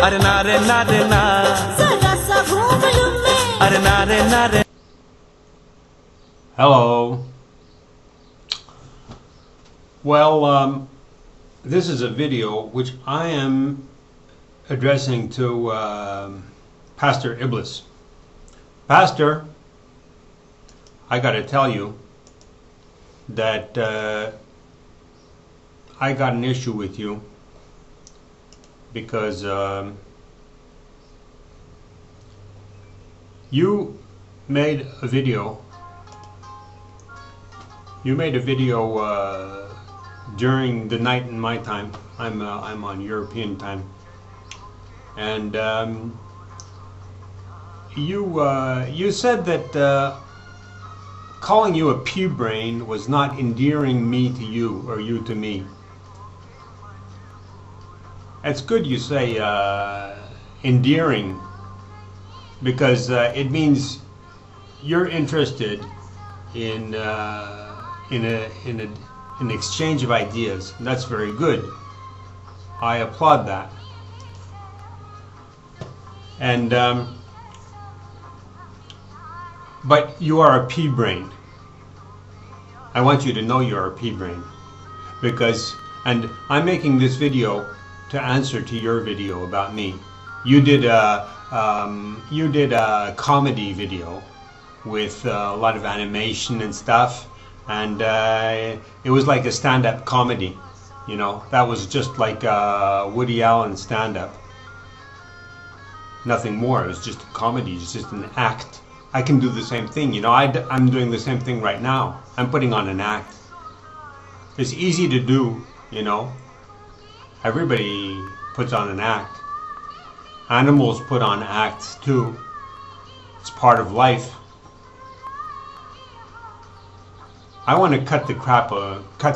अरे ना रे ना रे ना, जरा सा घूम लूं मैं। अरे ना रे ना रे. Hello. Well, this is a video which I am addressing to pastorIblis. Pastor, I got to tell you that I got an issue with you because you made a video. You made a video during the night in my time. I'm on European time, and you said that calling you a pea brain was not endearing me to you or you to me. It's good you say endearing, because it means you're interested in an exchange of ideas. And that's very good. I applaud that. And but you are a pea brain. I want you to know you're a pea brain, because, and I'm making this video to answer to your video about me. You did a comedy video with a lot of animation and stuff, and it was like a stand-up comedy, you know. That was just like Woody Allen stand-up, nothing more. It was just a comedy. It's just an act. I can do the same thing, you know. I'm doing the same thing right now. I'm putting on an act. It's easy to do, you know. Everybody puts on an act. Animals put on acts too. It's part of life. I want to cut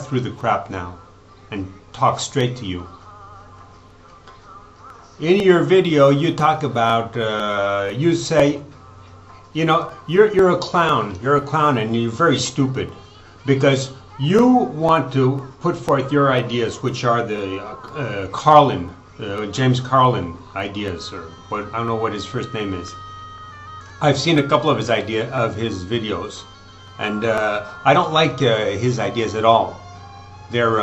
through the crap now and talk straight to you. In your video, you talk about, you say, you know, you're a clown. You're a clown, and you're very stupid, because you want to put forth your ideas, which are the James Carlin ideas, or what, I don't know what his first name is. I've seen a couple of his videos, and I don't like his ideas at all. They're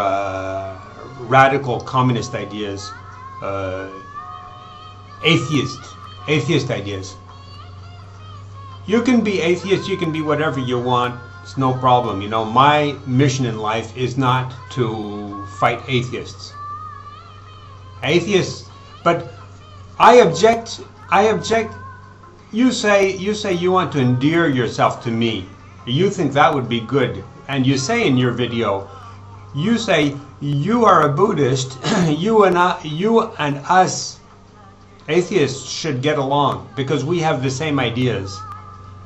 radical communist ideas, atheist ideas. You can be atheist, you can be whatever you want. It's no problem. You know, my mission in life is not to fight atheists. But I object. You say you want to endear yourself to me. You think that would be good. And you say in your video, you say you are a Buddhist, you and us atheists should get along because we have the same ideas.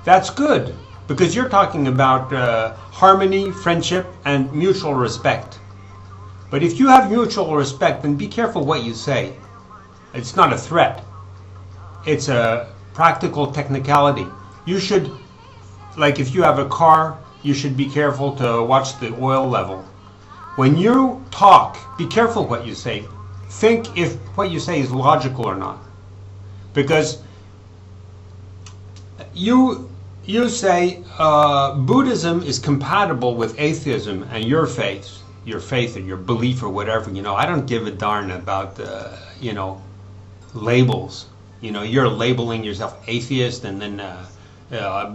That's good, because you're talking about harmony, friendship, and mutual respect. But if you have mutual respect, then be careful what you say. It's not a threat. It's a practical technicality. You should, like if you have a car, you should be careful to watch the oil level. When you talk, be careful what you say. Think if what you say is logical or not. Because you say Buddhism is compatible with atheism and your faith or your belief or whatever. You know, I don't give a darn about you know, labels. You know, you're labeling yourself atheist, and then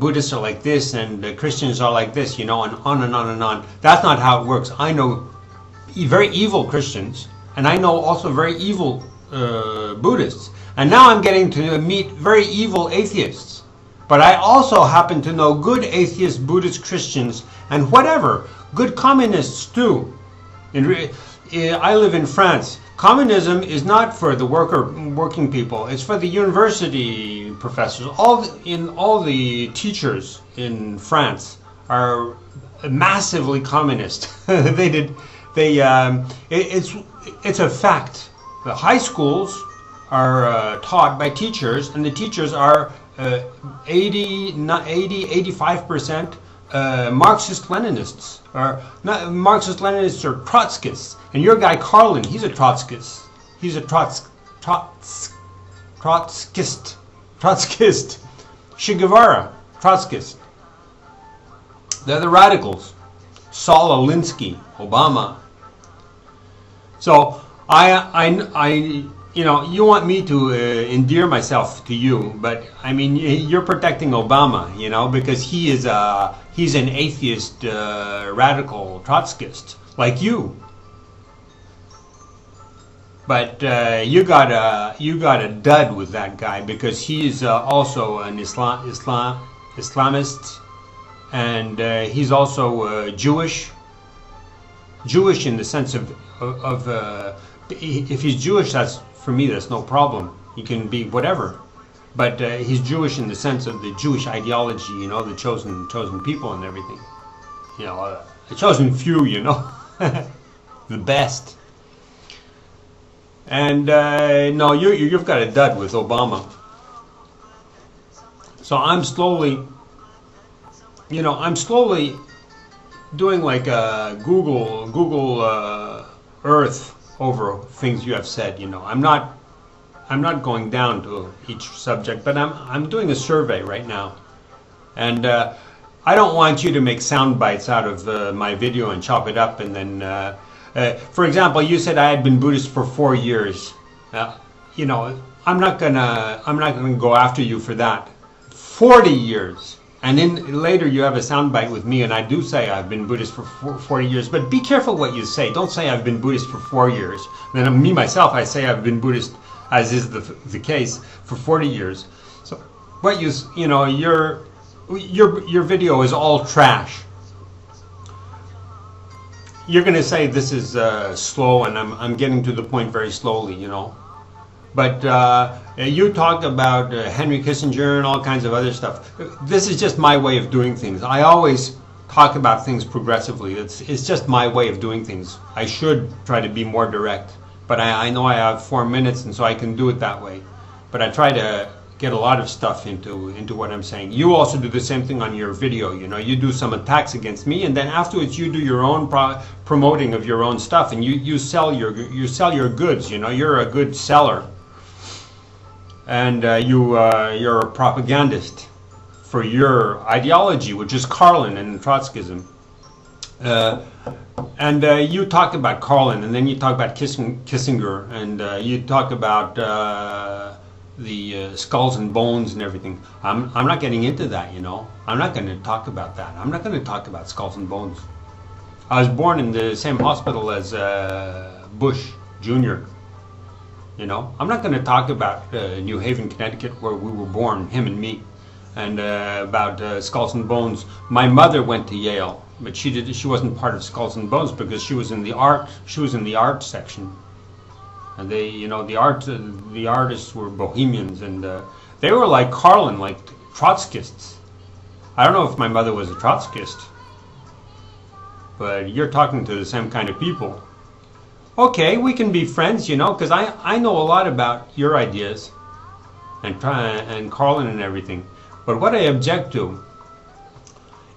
Buddhists are like this, and Christians are like this. You know, and on and on and on. That's not how it works. I know very evil Christians. and I know also very evil Buddhists. And now I'm getting to meet very evil atheists. But I also happen to know good atheists, Buddhist Christians, and whatever, good communists too. I live in France. Communism is not for the working people. It's for the university professors. All the teachers in France are massively communist. It's a fact. The high schools are taught by teachers, and the teachers are 85% Marxist-Leninists, or not Marxist-Leninists, or Trotskyists. And your guy Carlin, he's a Trotskyist. He's a Trotskyist. Che Guevara, Trotskyist. They're the radicals. Saul Alinsky, Obama. So you want me to endear myself to you, but I mean, you're protecting Obama, because he's an atheist, radical Trotskyist, like you. But you got a dud with that guy, because he's also an Islamist, and he's also Jewish in the sense of if he's Jewish, for me that's no problem. He can be whatever, but he's Jewish in the sense of the Jewish ideology, the chosen people and everything, the chosen few, the best. And no, you've got a dud with Obama. So I'm slowly doing like a Google Earth over things you have said. I'm not going down to each subject, but I'm doing a survey right now, and I don't want you to make sound bites out of my video and chop it up and then. For example, you said I had been Buddhist for 4 years. I'm not gonna go after you for that. 40 years. And then later you have a soundbite with me, and I do say I've been Buddhist for 40 years. But be careful what you say. Don't say I've been Buddhist for 4 years. And then me myself, I say I've been Buddhist, as is the case, for 40 years. So what your video is all trash. You're going to say this is slow, and I'm getting to the point very slowly, But you talked about Henry Kissinger and all kinds of other stuff. This is just my way of doing things. I always talk about things progressively. It's just my way of doing things. I should try to be more direct, but I know I have 4 minutes, and so I can do it that way. But I try to get a lot of stuff into what I'm saying. You also do the same thing on your video. You do some attacks against me, and then afterwards you do your own promoting of your own stuff, and you sell your goods. You're a good seller. And you're a propagandist for your ideology, which is Carlin and Trotskyism. And you talk about Carlin, and then you talk about Kissinger, and you talk about the skulls and bones and everything. I'm not getting into that, I'm not going to talk about that. I'm not going to talk about skulls and bones. I was born in the same hospital as Bush Jr., I'm not going to talk about New Haven, Connecticut, where we were born, him and me, and about Skulls and Bones. My mother went to Yale, but she wasn't part of Skulls and Bones because she was in the art section, and they, the artists were bohemians, and they were like Carlin, like Trotskyists. I don't know if my mother was a Trotskyist, but you're talking to the same kind of people. Okay, we can be friends, because I know a lot about your ideas and Carlin and everything. But what I object to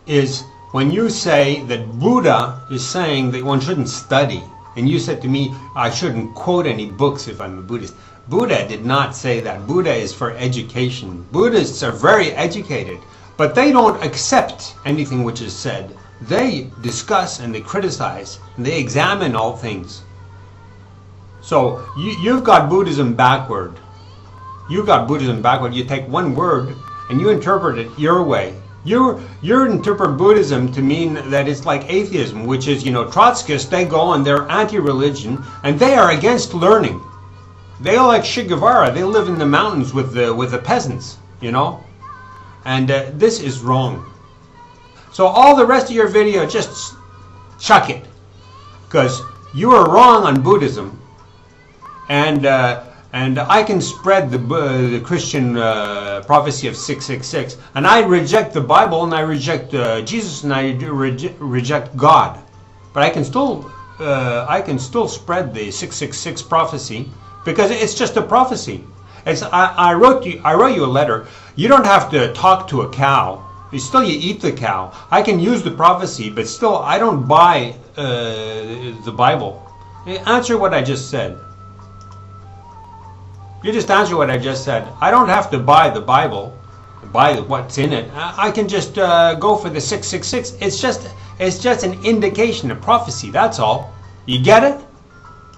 is when you say that Buddha is saying that one shouldn't study, and you said to me, I shouldn't quote any books if I'm a Buddhist. Buddha did not say that. Buddha is for education. Buddhists are very educated, but they don't accept anything which is said. They discuss and they criticize and they examine all things. So you've got Buddhism backward. You take one word and you interpret it your way. You interpret Buddhism to mean that it's like atheism, which is, Trotskyists, they go and they're anti-religion and they are against learning. They are like Che Guevara. They live in the mountains with the peasants, And this is wrong. So all the rest of your video, just chuck it, because you are wrong on Buddhism, and I can spread the Christian prophecy of 666, and I reject the Bible, and I reject Jesus, and I reject God, but I can still spread the 666 prophecy, because it's just a prophecy. I wrote you a letter. You don't have to talk to a cow. You eat the cow. I can use the prophecy, but still I don't buy the Bible. Answer what I just said. You just answer what I just said. I don't have to buy the Bible, buy what's in it. I can just go for the 666. It's just an indication, a prophecy. That's all. You get it?